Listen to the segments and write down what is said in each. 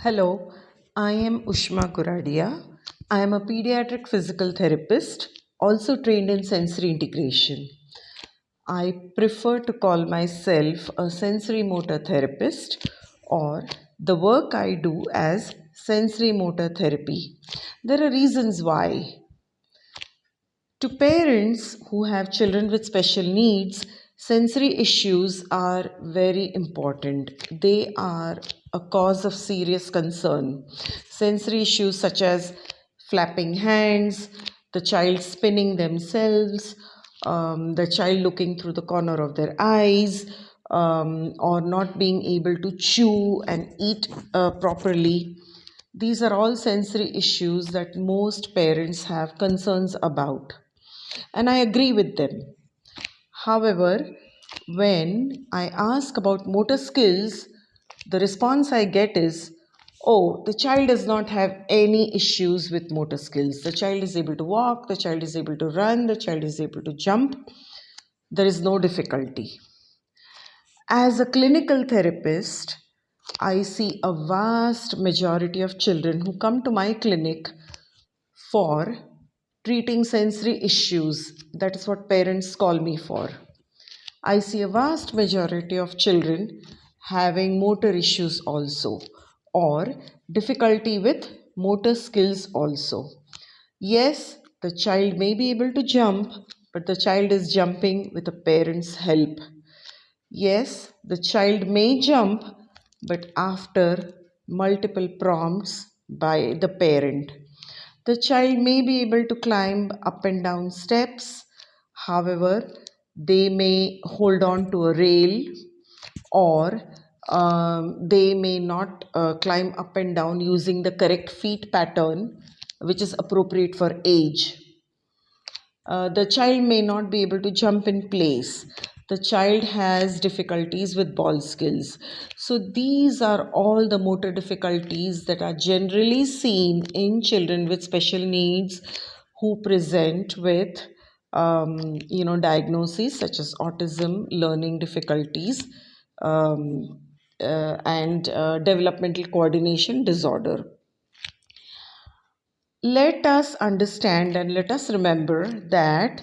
Hello, I am Ushma Kuradia. I am a pediatric physical therapist, also trained in sensory integration. I prefer to call myself a sensory motor therapist or the work I do as sensory motor therapy. There are reasons why. To parents who have children with special needs, sensory issues are very important. They are a cause of serious concern. Sensory issues such as flapping hands, the child spinning themselves, the child looking through the corner of their eyes, or not being able to chew and eat properly. These are all sensory issues that most parents have concerns about, and I agree with them. However, when I ask about motor skills, the response I get is, oh, the child does not have any issues with motor skills. The child is able to walk, the child is able to run, the child is able to jump. There is no difficulty. As a clinical therapist, I see a vast majority of children who come to my clinic for treating sensory issues. That is what parents call me for. I see a vast majority of children having motor issues also, or difficulty with motor skills also. Yes, the child may be able to jump, but the child is jumping with a parent's help. Yes, the child may jump, but after multiple prompts by the parent. The child may be able to climb up and down steps, however, they may hold on to a rail, or they may not climb up and down using the correct feet pattern, which is appropriate for age. The child may not be able to jump in place. The child has difficulties with ball skills. So, these are all the motor difficulties that are generally seen in children with special needs who present with diagnoses such as autism, learning difficulties, and developmental coordination disorder. Let us understand and let us remember that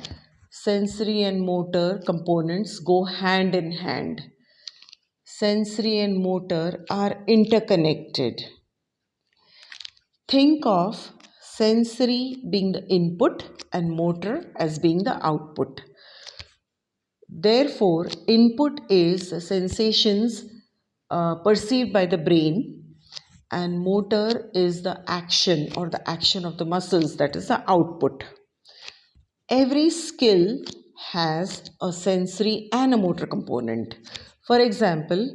sensory and motor components go hand in hand. Sensory and motor are interconnected. Think of sensory being the input and motor as being the output. Therefore, input is sensations perceived by the brain, and motor is the action or the action of the muscles, that is the output. Every skill has a sensory and a motor component. For example,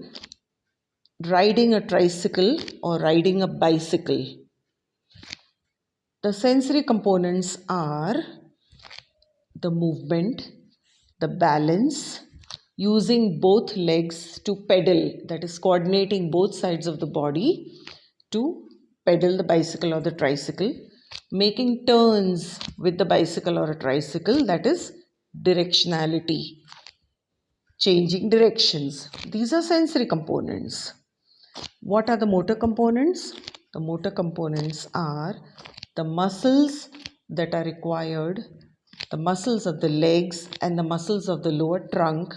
riding a tricycle or riding a bicycle. The sensory components are the movement, the balance, using both legs to pedal, that is, coordinating both sides of the body to pedal the bicycle or the tricycle, making turns with the bicycle or a tricycle, that is, directionality, changing directions. These are sensory components. What are the motor components? The motor components are the muscles that are required. The muscles of the legs and the muscles of the lower trunk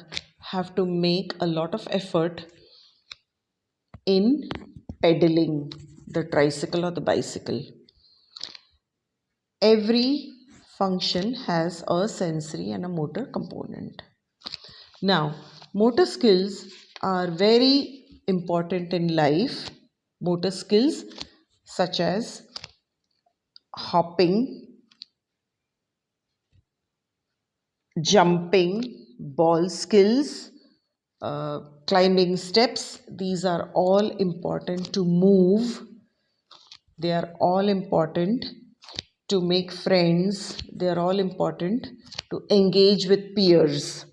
have to make a lot of effort in pedaling the tricycle or the bicycle. Every function has a sensory and a motor component. Now, motor skills are very important in life. Motor skills such as hopping, jumping, ball skills, climbing steps, these are all important to move. They are all important to make friends. They are all important to engage with peers.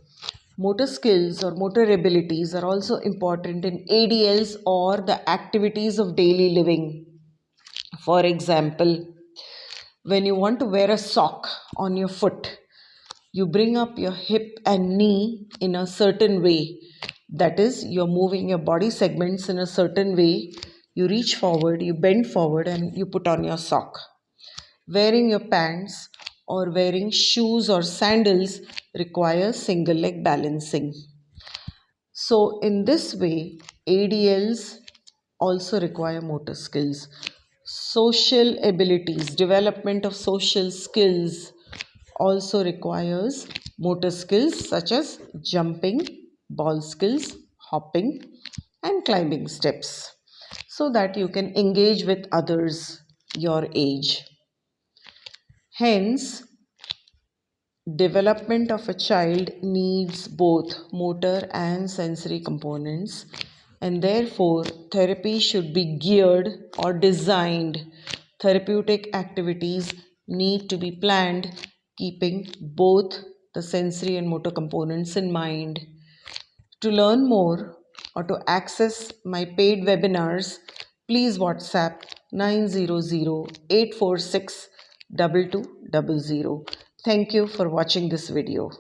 Motor skills or motor abilities are also important in ADLs or the activities of daily living. For example, when you want to wear a sock on your foot, you bring up your hip and knee in a certain way. That is, you're moving your body segments in a certain way You reach forward, you bend forward, and you put on your sock. Wearing your pants or wearing shoes or sandals requires single leg balancing. So, in this way, ADLs also require motor skills. Social abilities, development of social skills also requires motor skills such as jumping, ball skills, hopping, and climbing steps so that you can engage with others your age. Hence, development of a child needs both motor and sensory components, and therefore, therapy should be geared or designed. Therapeutic activities need to be planned, keeping both the sensory and motor components in mind. To learn more or to access my paid webinars, please WhatsApp 900 846 2200. Thank you for watching this video.